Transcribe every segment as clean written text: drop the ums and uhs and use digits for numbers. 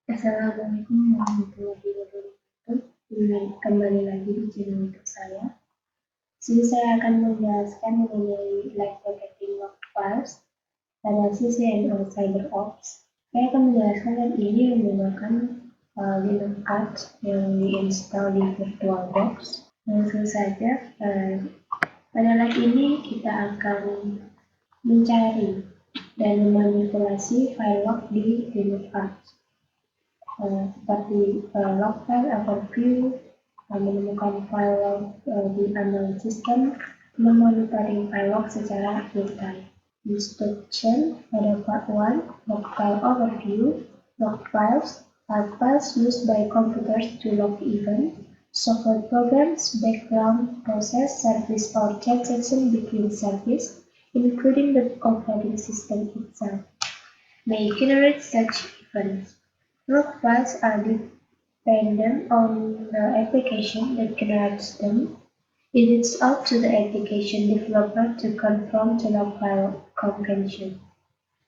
Assalamualaikum warahmatullahi wabarakatuh. Kembali lagi di channel YouTube saya. Sini saya akan menjelaskan mengenai live protecting log files pada CCNA CyberOps. Saya akan menjelaskan lab ini menggunakan Linux Arch yang diinstal di VirtualBox. Langsung saja, pada lab ini kita akan mencari dan memanipulasi file log di Linux Arch. Seperti log file, overview, menemukan file log di unknown system, memonitoring file log secara real time. Instruction pada part 1, log file overview, log files are files used by computers to log events, software programs, background process, service or transaction between service, including the operating system itself, may generate such events. Log files are dependent on the application that generates them. It is up to the application developer to conform to log file convention.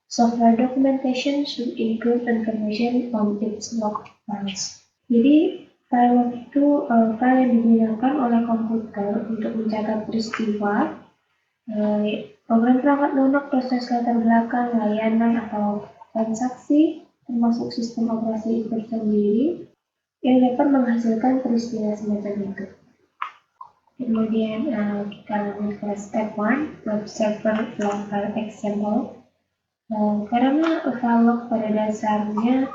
Software documentation should include information on its log files. Jadi, file log itu file yang digunakan oleh komputer untuk mencatat peristiwa, program perangkat lunak, proses latar belakang, layanan atau transaksi, termasuk sistem operasi itu sendiri, yang dapat menghasilkan peristiwa semacam itu. Kemudian kita lanjut ke step 1, web server log file example. Karena file log pada dasarnya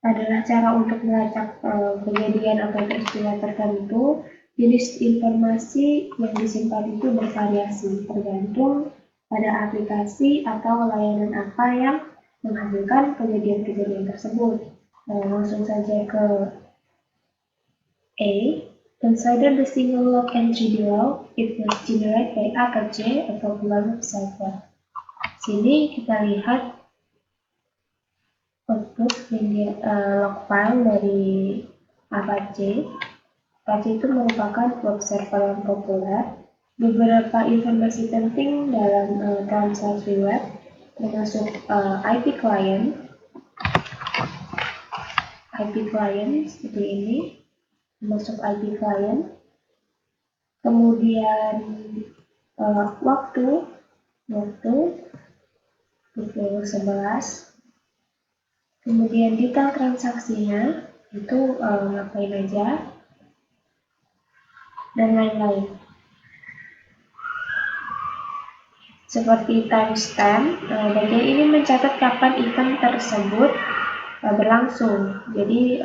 adalah cara untuk melacak kejadian atau peristiwa tertentu, jenis informasi yang disimpan itu bervariasi tergantung pada aplikasi atau layanan apa yang menghasilkan kejadian-kejadian tersebut. Langsung saja ke A. Consider the single log entry below. It was generated by Apache, a popular web server. Sini kita lihat output log file dari Apache. Apache itu merupakan web server yang populer. Beberapa informasi penting dalam transaksi web termasuk IP client seperti ini, masuk IP client, kemudian waktu pukul 11, kemudian detail transaksinya itu ngapain aja, dan lain-lain. Seperti timestamp, bagian ini mencatat kapan event tersebut berlangsung. Jadi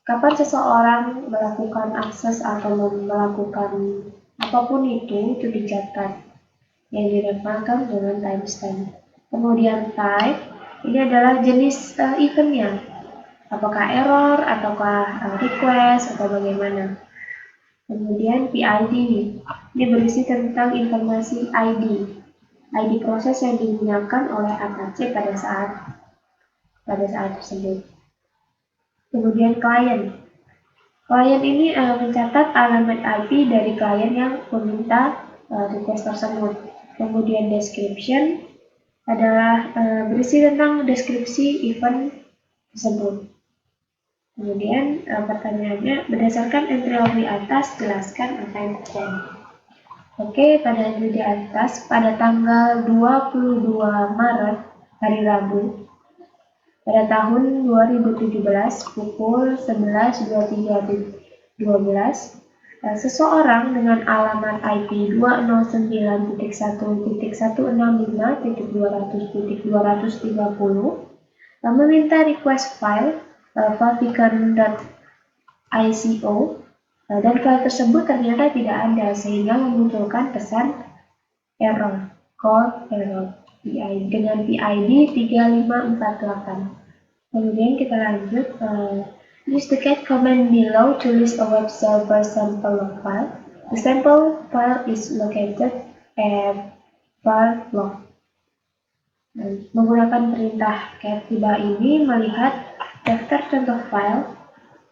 kapan seseorang melakukan akses atau melakukan apapun itu dicatat, yang dinamakan dengan timestamp. Kemudian type, ini adalah jenis eventnya, apakah error ataukah request atau bagaimana. Kemudian PID, ini berisi tentang informasi ID proses yang digunakan oleh Apache pada saat tersebut. Kemudian client ini mencatat alamat IP dari klien yang meminta request tersebut. Kemudian description adalah berisi tentang deskripsi event tersebut. Kemudian pertanyaannya, berdasarkan entry log di atas, jelaskan apa yang terjadi. Oke, pada entry di atas, pada tanggal 22 Maret, hari Rabu, pada tahun 2017 pukul 11.23.12, seseorang dengan alamat IP 209.1.165.200.230 meminta request file favicon.ico dan file tersebut ternyata tidak ada, sehingga memunculkan pesan error, call error dengan PID 3548. Kemudian kita lanjut, use the cat command below to list a web server sample log file. The sample file is located at var log. Menggunakan perintah cat di bawah ini melihat daftar contoh file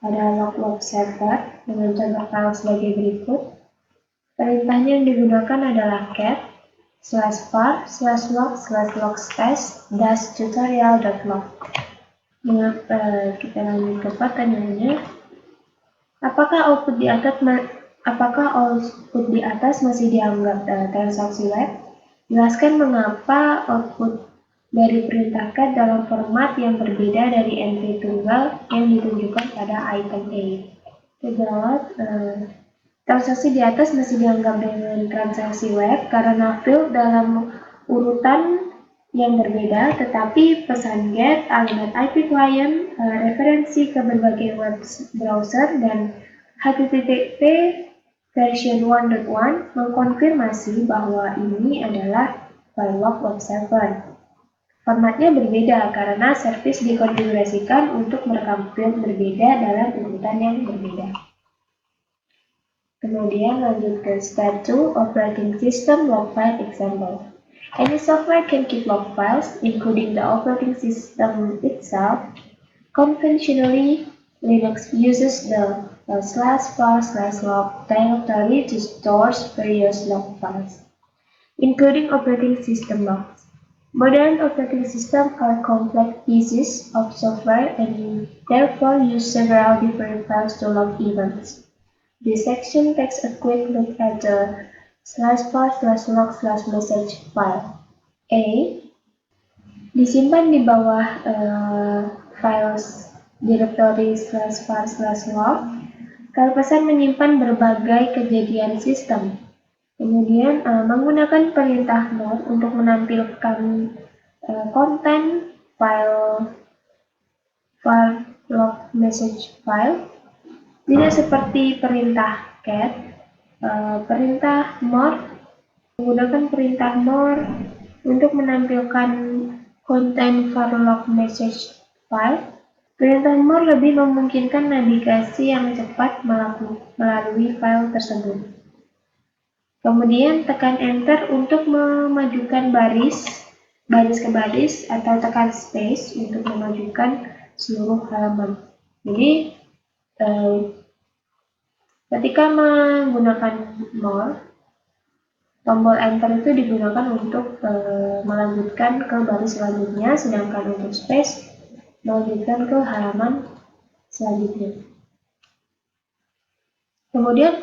pada log server dengan contoh file sebagai berikut. Perintahnya yang digunakan adalah cat /var/log/logs-tutorial.log. Kita lanjut ke pertanyaannya. Apakah output di atas masih dianggap transaksi web? Jelaskan mengapa output dari perintah get dalam format yang berbeda dari entry tunggal yang ditunjukkan pada item A. Terjawab, transaksi di atas masih dianggap dengan transaksi web karena field dalam urutan yang berbeda, tetapi pesan get, alias IP client, referensi ke berbagai web browser, dan HTTP version 1.1 mengkonfirmasi bahwa ini adalah file log web server. Formatnya berbeda karena service dikonfigurasikan untuk merekam field berbeda dalam urutan yang berbeda. Kemudian lanjut ke step 2, operating system log file example. Any software can keep log files, including the operating system itself. Conventionally, Linux uses the /var/log directory to store various log files, including operating system logs. Modern operating systems are complex pieces of software and therefore use several different files to log events. This section takes a quick look at the /var/log/message file. A. Disimpan di bawah files directory /var/log. File pesan menyimpan berbagai kejadian sistem. Kemudian menggunakan perintah mod untuk menampilkan konten file var/log message file. Tidak seperti perintah get. Perintah more, menggunakan perintah more untuk menampilkan konten var/log message file. Perintah more lebih memungkinkan navigasi yang cepat melalui file tersebut. Kemudian tekan enter untuk memajukan baris ke baris, atau tekan space untuk memajukan seluruh halaman. Jadi ketika menggunakan more, tombol enter itu digunakan untuk melanjutkan ke baris selanjutnya, sedangkan untuk space melanjutkan ke halaman selanjutnya. Kemudian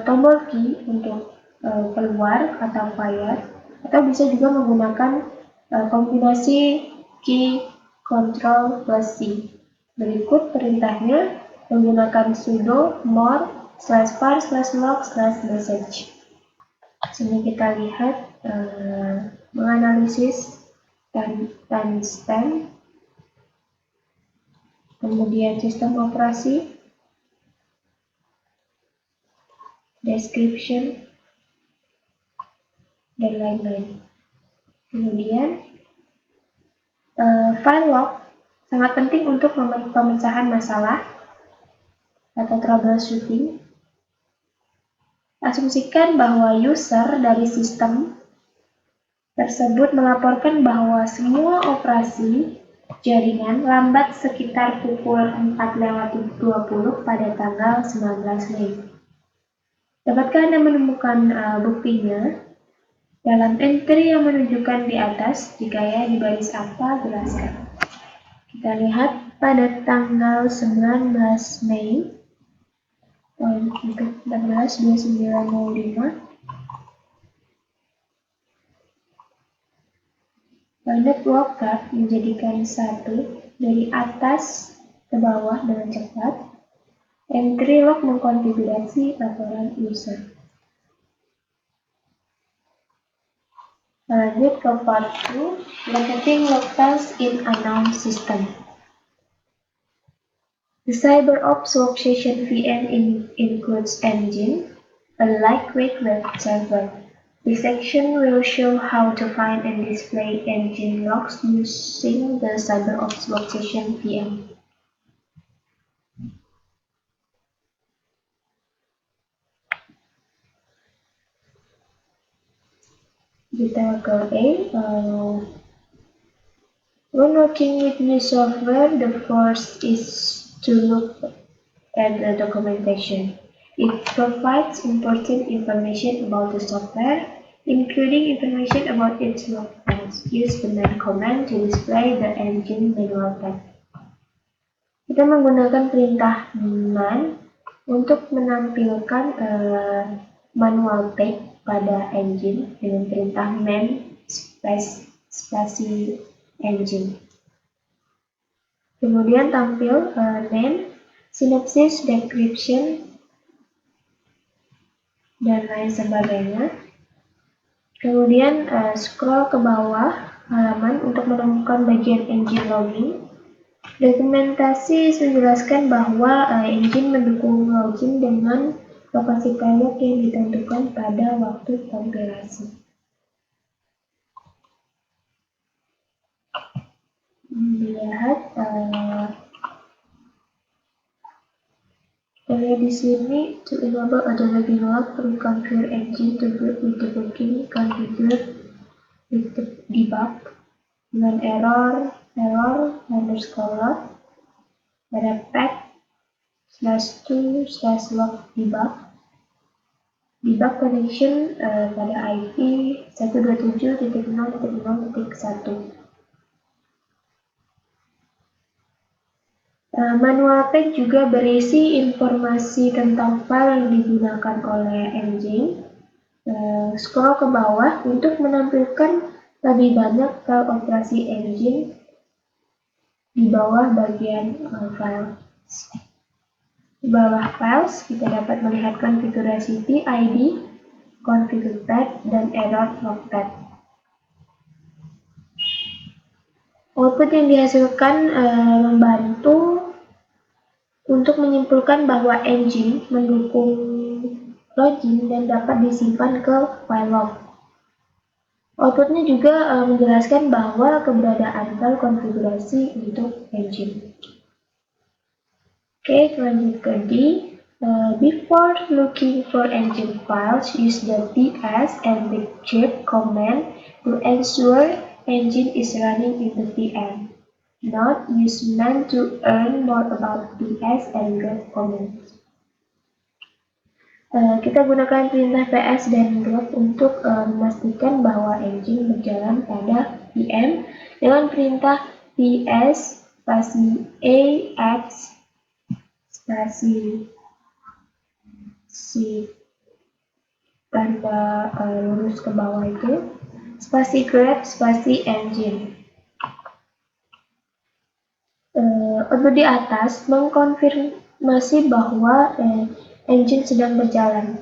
tombol key untuk keluar atau fire, atau bisa juga menggunakan kombinasi key Ctrl plus C. Berikut perintahnya menggunakan sudo more /var/log/message. Sini kita lihat menganalisis timestamp, kemudian sistem operasi, description, dan lain-lain. Kemudian file log sangat penting untuk pemecahan masalah atau troubleshooting. Asumsikan bahwa user dari sistem tersebut melaporkan bahwa semua operasi jaringan lambat sekitar pukul 4:20 pada tanggal 19 Mei. Dapatkah Anda menemukan buktinya? Dalam entry yang menunjukkan di atas, jika ya, di baris apa, jelaskan. Kita lihat pada tanggal 19 Mei tahun 14.2905, Bandet logcat menjadikan satu dari atas ke bawah dengan cepat. Entry log mengkonfigurasi laporan user. Lanjut ke part 2, locating log files in unknown system. The CyberOps Workstation VM includes Engine, a lightweight web server. This section will show how to find and display Engine logs using the CyberOps Workstation VM. Kita ke A. When working with new software, the first is to look at the documentation. It provides important information about the software, including information about its log files. Use the man command to display the engine manual tab. Kita menggunakan perintah man untuk menampilkan manual tab pada engine dengan perintah man spasi engine. Kemudian tampil name, synopsis, description, dan lain sebagainya. Kemudian scroll ke bawah halaman untuk menemukan bagian engine logging. Dokumentasi menjelaskan bahwa engine mendukung login dengan lokasi pilot yang ditentukan pada waktu kompilasi. Dilihat di sini, to enable a debugging log, reconfigure engine to boot with debugging, configure with the debug dengan error _log pada path/2/log debug connection pada IP 127.0.0.1. Manual pack juga berisi informasi tentang file yang digunakan oleh engine. Scroll ke bawah untuk menampilkan lebih banyak file operasi engine di bawah bagian file. Di bawah files kita dapat melihat konfigurasi PID, configure path, dan error log path. Output yang dihasilkan membantu untuk menyimpulkan bahwa engine mendukung login dan dapat disimpan ke file log. Outputnya juga menjelaskan bahwa keberadaan file konfigurasi untuk engine. Oke, lanjut ke D. Before looking for engine files, use the ps and bigchip command to ensure engine is running in the VM. Note, use man to learn more about ps and grep commands. Kita gunakan perintah ps dan grep untuk memastikan bahwa engine berjalan pada VM dengan perintah ps spasi ax spasi si tanda lurus ke bawah itu spasi grep spasi engine. Output di atas mengkonfirmasi bahwa engine sedang berjalan.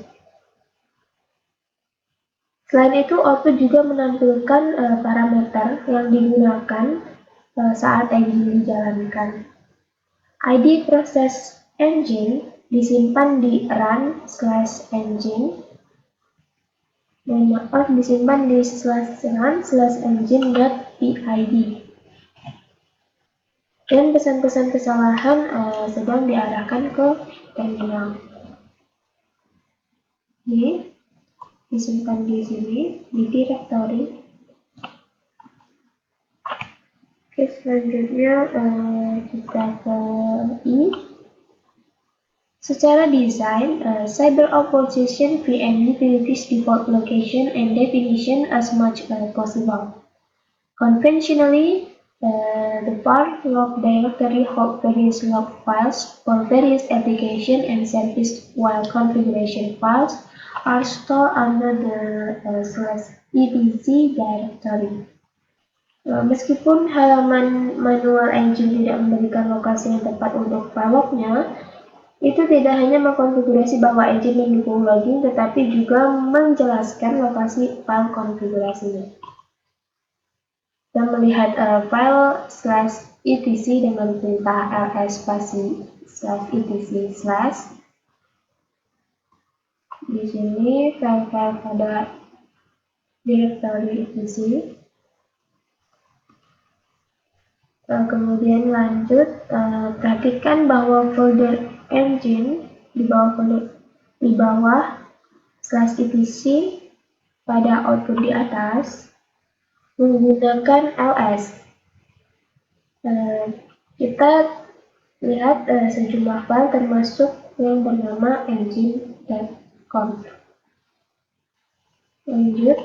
Selain itu, output juga menampilkan parameter yang digunakan saat engine dijalankan. ID proses engine disimpan di run/engine disimpan di /run/engine.pid. Dan pesan-pesan kesalahan sedang diarahkan ke terminal. Ini disimpan di sini, di directory. Oke, selanjutnya kita ke I. Secara desain, CyberOps position VM utilities default location and definition as much as possible. Conventionally, the part log directory holds various log files for various application and service, while configuration files are stored under the /etc directory. Meskipun halaman manual engine tidak memberikan lokasi yang tepat untuk file lognya, itu tidak hanya mengkonfigurasi bahwa engine mendukung login, tetapi juga menjelaskan lokasi file konfigurasinya. Dan melihat file /etc dengan perintah ls spasi /etc/. Di sini file-file pada directory etc. Kemudian lanjut, perhatikan bahwa folder engine di bawah /etc pada output di atas menggunakan ls. Kita lihat sejumlah file termasuk yang bernama engine.conf. Lanjut,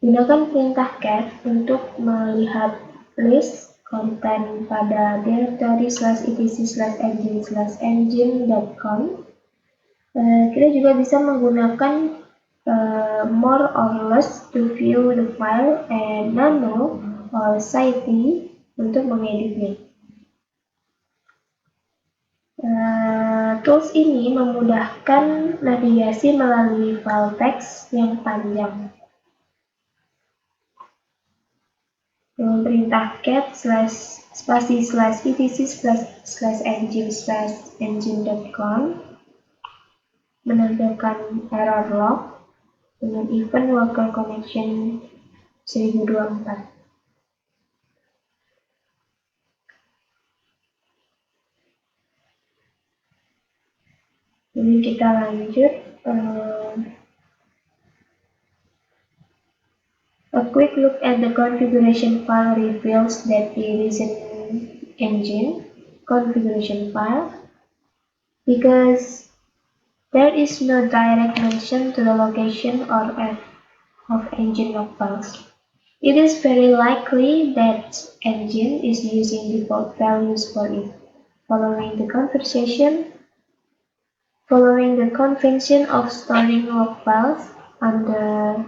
gunakan perintah cat untuk melihat list konten pada directory /etc/engine/engine.conf. Kita juga bisa menggunakan more or less to view the file and nano or cite untuk mengeditnya. Tools ini memudahkan navigasi melalui file teks yang panjang. Dengan perintah cat /etc/engine/engine.conf menampilkan error log dengan event local connection 1024. Jadi kita lanjut. A quick look at the configuration file reveals that it is an engine configuration file because there is no direct mention to the location or of engine log files. It is very likely that engine is using default values for it, following the convention of storing log files under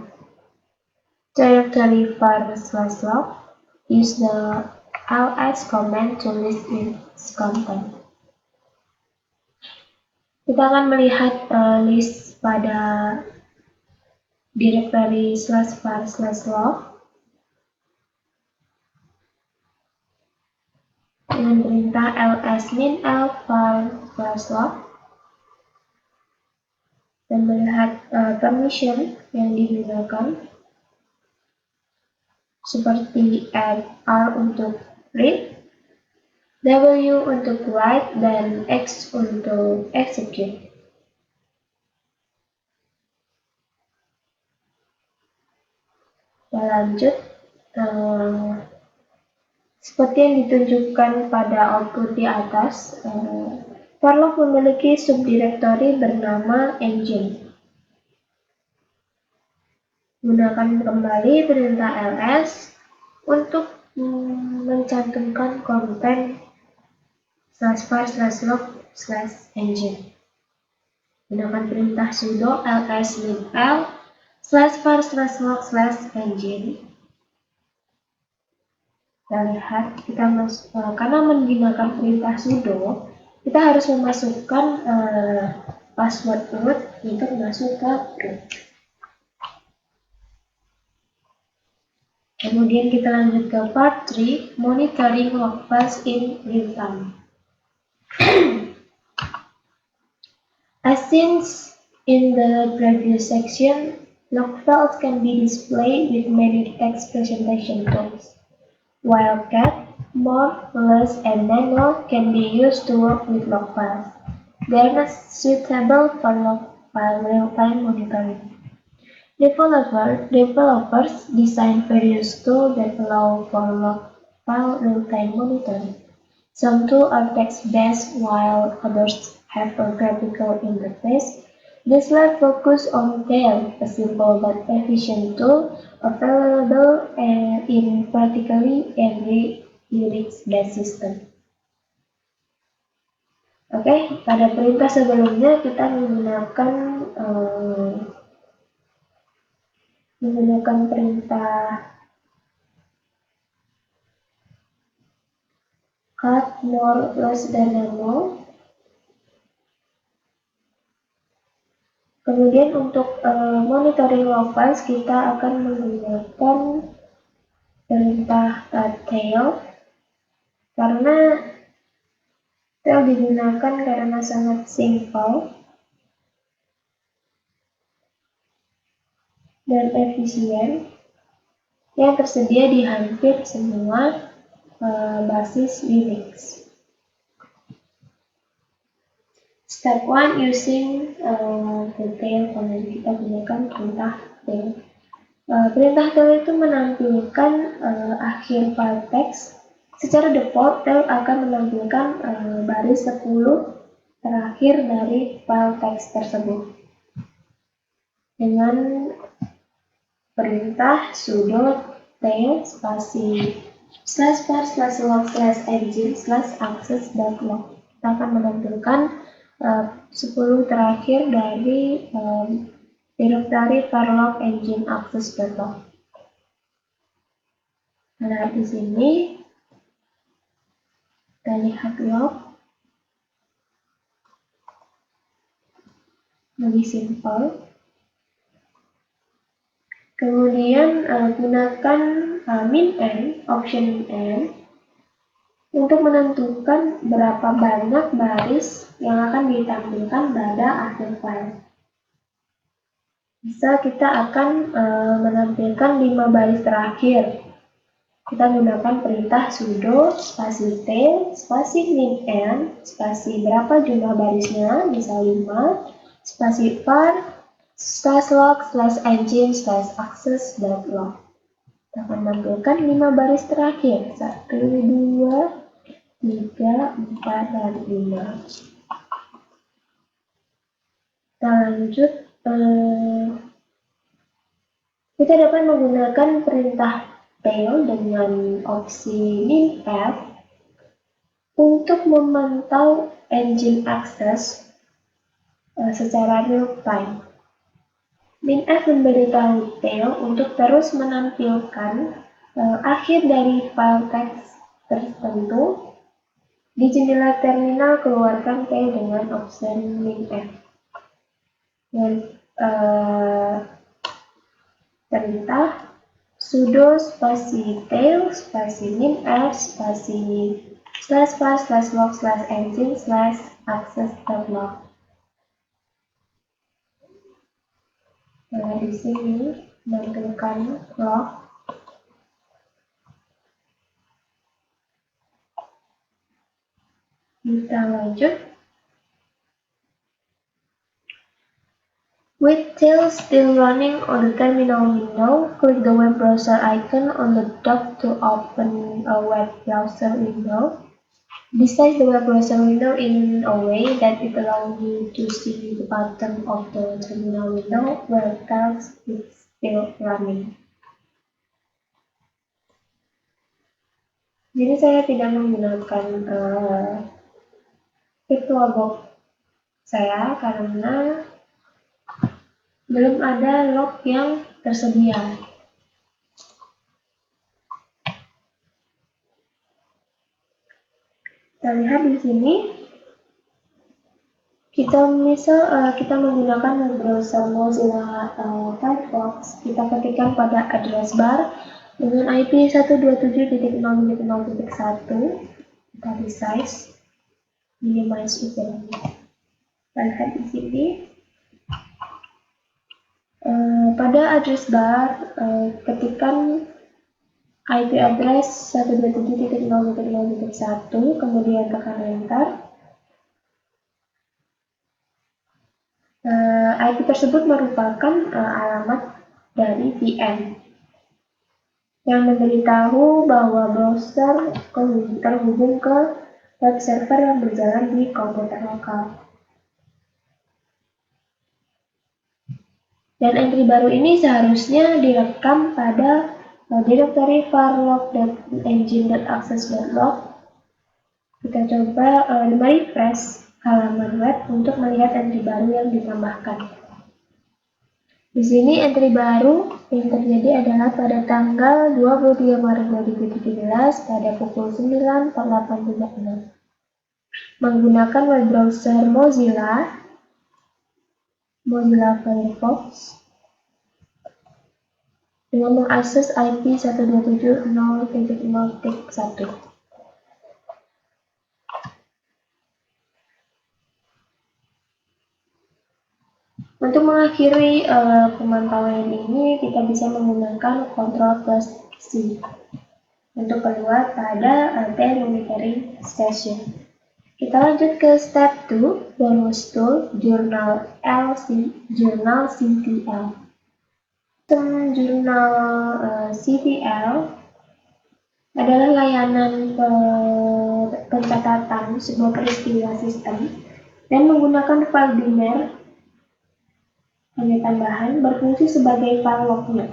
directory var/log. Use the ls command to list its content. Kita akan melihat list pada directory /var/log dengan perintah ls-min-l var/log dan melihat permission yang digunakan seperti R untuk read, W untuk write, dan X untuk execute. Kita lanjut. Seperti yang ditunjukkan pada output di atas, varlog memiliki subdirektori bernama engine. Gunakan kembali perintah ls untuk mencantumkan konten /var/log/engine. Gunakan perintah sudo ls-min-l /var/log/engine. Kita lihat, karena menggunakan perintah sudo, kita harus memasukkan password root untuk masuk ke root. Kemudian kita lanjut ke part 3, monitoring log files in real time. As seen in the previous section, log files can be displayed with many text presentation tools. Wildcat, more, less, and nano can be used to work with log files. They are not suitable for log file real-time monitoring. Developers design various tools that allow for log file real-time monitoring. Some tools are text-based while others have a graphical interface. This slide focuses on Tail, a simple but efficient tool available in practically every Unix-based system. Oke, pada perintah sebelumnya kita menggunakan perintah cut, more, less, dan nano. Kemudian untuk monitoring log files kita akan menggunakan perintah tail, karena tail digunakan karena sangat simple dan efisien, yang tersedia di hampir semua basis Unix. Step 1, using the tail command. Kita gunakan perintah tail. Perintah tail itu menampilkan akhir file text. Secara default, tail akan menampilkan baris 10 terakhir dari file teks tersebut dengan perintah sudo tail spasi /var/log/engine/access.log. Kita akan menampilkan 10 terakhir dari directory varlog engine access.log. Nah, di sini kita lihat log, lebih simple. Kemudian gunakan min-n, option min-n, untuk menentukan berapa banyak baris yang akan ditampilkan pada akhir file. Bisa kita akan menampilkan 5 baris terakhir. Kita gunakan perintah sudo spasi tail spasi min-n spasi berapa jumlah barisnya, misal 5, spasi var /log/engine/access.log. Kita akan menampilkan 5 baris terakhir, 1, 2, 3, 4, dan 5. Kita lanjut. Kita dapat menggunakan perintah tail dengan opsi min-f untuk memantau engine access secara real time. Min-f memberitahu tail untuk terus menampilkan akhir dari file teks tertentu. Di jendela terminal, keluarkan tail dengan option min-f. Dan perintah sudo spasi tail spasi min-f spasi /var/log/engine/access.log. Nah, di sini menampilkan log. Kita lanjut. With tail still running on the terminal window, click the web browser icon on the dock to open a web browser window. Resize the web browser window in a way that it allows you to see the bottom of the terminal window where tail is still running. Jadi saya tidak menggunakan VirtualBox saya karena belum ada log yang tersedia. Kita lihat di sini, kita menggunakan web browser Mozilla Firefox. Kita ketikkan pada address bar dengan IP 127.0.0.1. Kita resize, minimize ukurannya. Kita lihat di sini. Pada address bar, ketikkan IP address 127.0.0.1, kemudian tekan enter. IP tersebut merupakan alamat dari VM yang memberitahu bahwa browser terhubung ke web server yang berjalan di komputer lokal. Dan entry baru ini seharusnya direkam pada directory varlog.engine.access.log. Kita coba merefresh halaman web untuk melihat entry baru yang ditambahkan. Di sini entry baru yang terjadi adalah pada tanggal 23 Maret 2017 pada pukul 9.48.36 menggunakan web browser Mozilla Firefox dengan mengakses IP 127.0.0.1. Untuk mengakhiri pemantauan ini, kita bisa menggunakan Ctrl+C untuk keluar pada tail monitoring station. Kita lanjut ke step 2, bonus tool, jurnal CTL. Jurnal CTL adalah layanan pencatatan sebuah peristiwa sistem Dan menggunakan file biner hanya tambahan berfungsi sebagai file lognya.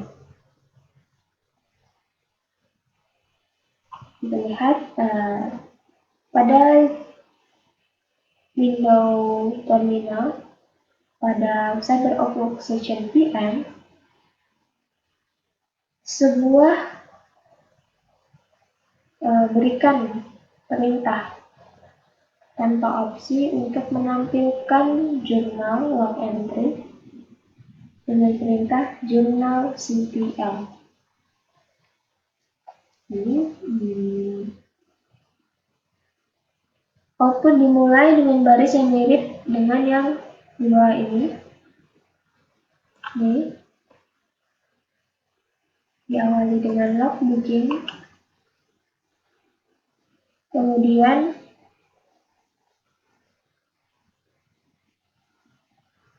Kita lihat pada Windows Terminal pada CyberOutlook Session VM, sebuah berikan perintah tanpa opsi untuk menampilkan jurnal log entry dengan perintah jurnal CTL. Output dimulai dengan baris yang mirip dengan yang dua ini. Diawali dengan log begin, kemudian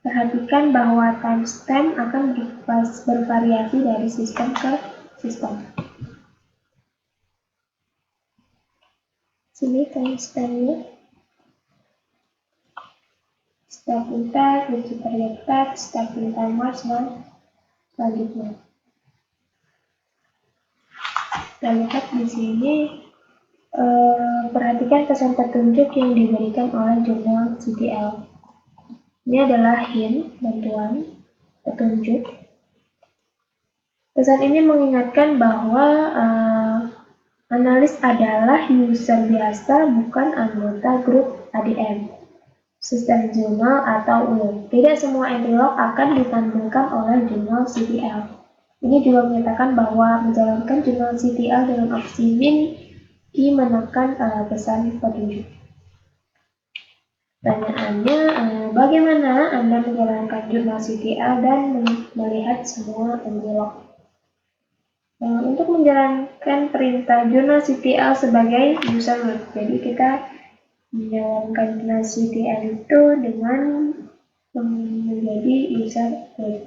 perhatikan bahwa timestamp akan bervariasi dari sistem ke sistem. Sini timestampnya. Starting tag, Wikipedia tag, starting timers, dan selanjutnya. Kita lihat di sini, perhatikan pesan petunjuk yang diberikan oleh jurnal CTL. Ini adalah hint, bantuan, petunjuk. Pesan ini mengingatkan bahwa analis adalah user biasa, bukan anggota grup ADM, sistem jurnal atau ULM. Tidak semua entry log akan ditampilkan oleh jurnal CTL. Ini juga menyatakan bahwa menjalankan jurnal CTL dengan opsi min I menekan pesan petunjuk. Pertanyaannya, bagaimana Anda menjalankan jurnal CTL dan melihat semua entry log? Untuk menjalankan perintah jurnal CTL sebagai user root, jadi kita menjalankan jurnal CTL itu dengan menjadi user root.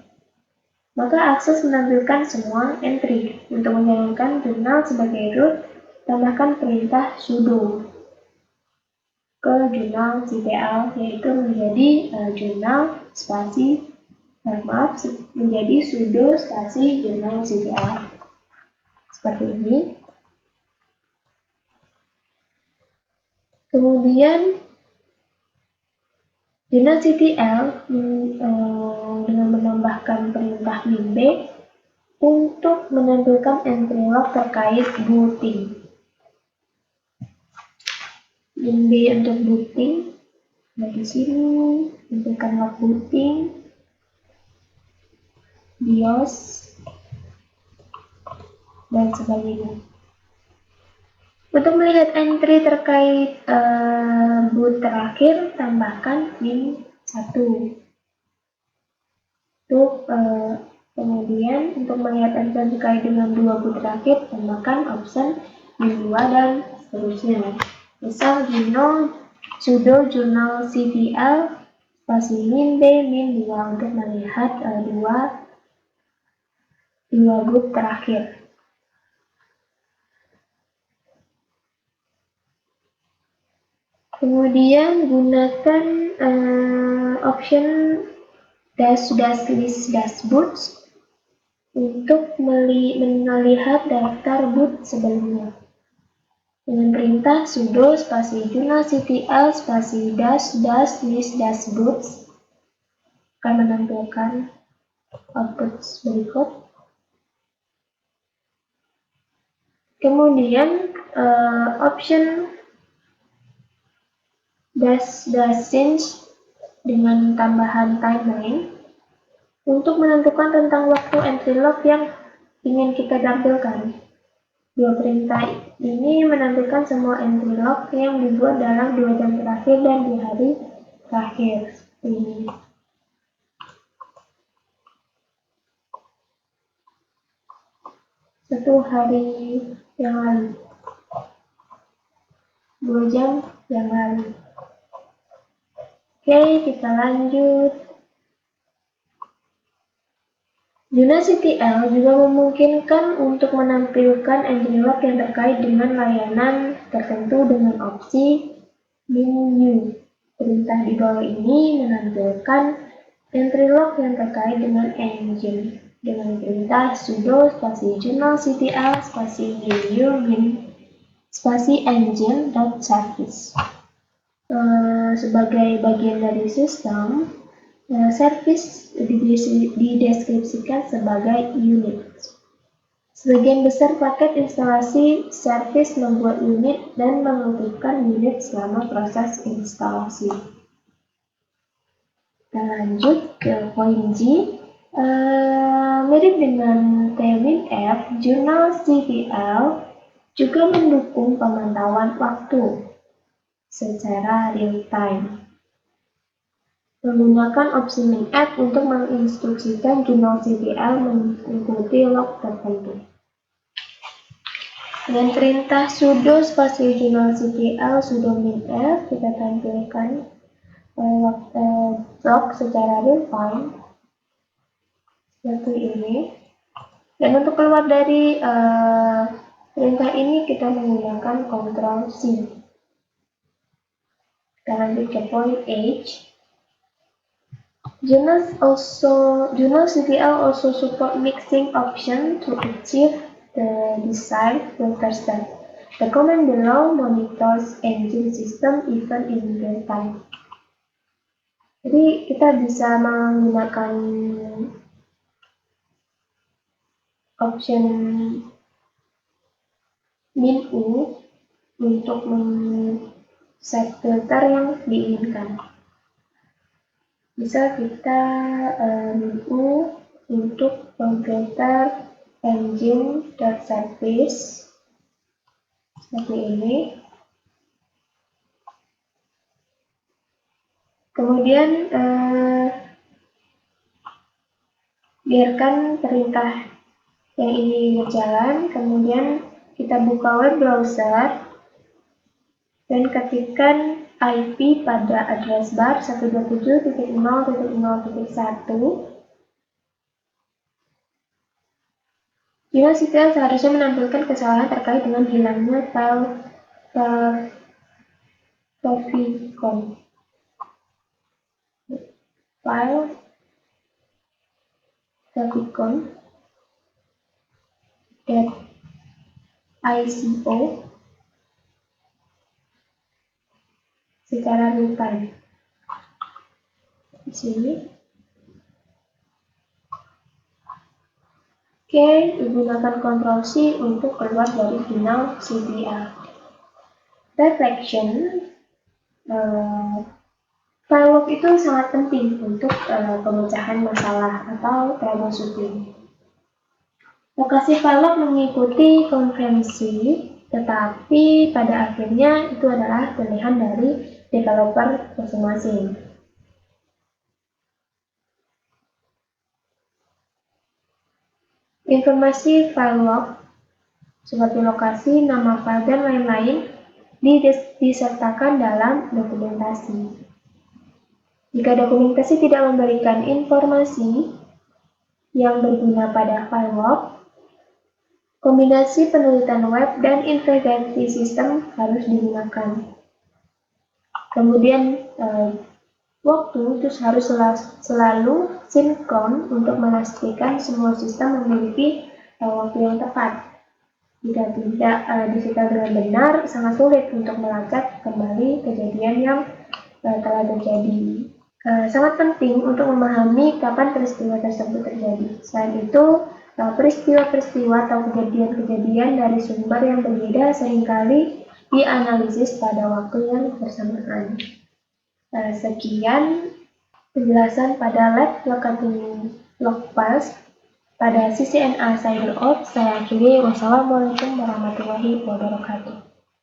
Maka akses menampilkan semua entry. Untuk menjalankan jurnal sebagai root, tambahkan perintah sudo ke jurnal CTL, yaitu menjadi jurnal spasi menjadi sudo spasi jurnal CTL. Seperti ini. Kemudian jurnal CTL dengan menambahkan perintah min b untuk menampilkan entry log terkait booting. Min b untuk booting, di sini tampilkan log booting, BIOS, dan sebagainya. Untuk melihat entry terkait boot terakhir, tambahkan min 1. Kemudian untuk melihat entry terkait dengan 2 boot terakhir, tambahkan option min 2 dan seterusnya. Misal sudo jurnal CTL spasi min b min 2 untuk melihat dua boot terakhir. Kemudian gunakan option -list boots untuk melihat daftar boot sebelumnya. Dengan perintah sudo spasi jurnal CTL spasi -list boots akan menampilkan output berikut. Kemudian option -change dengan tambahan timeline untuk menentukan tentang waktu entry log yang ingin kita tampilkan. Dua perintah ini menampilkan semua entry log yang dibuat dalam 2 jam terakhir dan di hari terakhir. Ini. Satu hari yang lalu, 2 jam yang lalu. Oke, kita lanjut. Jurnal CTL juga memungkinkan untuk menampilkan entry log yang terkait dengan layanan tertentu dengan opsi min U. Perintah di bawah ini menampilkan entry log yang terkait dengan engine dengan perintah sudo spasi journalctl spasi min spasi engine.service. Sebagai bagian dari sistem, service dideskripsikan sebagai unit. Sebagian besar paket instalasi service membuat unit dan mengaktifkan unit selama proses instalasi. Kita lanjut ke poin G. Mirip dengan TWinF, journalctl juga mendukung pemantauan waktu secara real time. Menggunakan opsi min-add untuk menginstruksikan journalctl mengikuti log tertentu. Dengan perintah sudo spasi journalctl sudo min-add kita tampilkan log secara real time seperti ini. Dan untuk keluar dari perintah ini kita menggunakan Ctrl C. Kita lanjut ke poin H. Journalctl also support mixing option to achieve the desired filter step. The command below monitors engine system even in real time. Jadi kita bisa menggunakan option min-u untuk men-set filter yang diinginkan. Bisa kita min-u untuk memfilter engine.service seperti ini. Kemudian biarkan perintah yang ini berjalan, kemudian kita buka web browser dan ketikkan IP pada address bar 127.0.0.1. Journalctl seharusnya menampilkan kesalahan terkait dengan hilangnya file favicon. File favicon.ico secara real time. Di sini. Oke, digunakan Ctrl C untuk keluar dari final CTL. Reflection, file log itu sangat penting untuk pemecahan masalah atau troubleshooting. Lokasi file log mengikuti konvensi, tetapi pada akhirnya itu adalah pilihan dari developer masing-masing. Informasi file log seperti lokasi, nama file, dan lain-lain disertakan dalam dokumentasi. Jika dokumentasi tidak memberikan informasi yang berguna pada file log, kombinasi penulisan web dan integrasi sistem harus digunakan. Kemudian waktu itu harus selalu sinkron untuk memastikan semua sistem memiliki waktu yang tepat. Jika tidak disetel dengan benar, sangat sulit untuk melacak kembali kejadian yang telah terjadi. Sangat penting untuk memahami kapan peristiwa tersebut terjadi. Selain itu, peristiwa-peristiwa atau kejadian-kejadian dari sumber yang berbeda seringkali dianalisis pada waktu yang bersamaan. Sekian penjelasan pada lab locating log files pada CCNA CyberOps. Saya akhiri. Wassalamualaikum warahmatullahi wabarakatuh.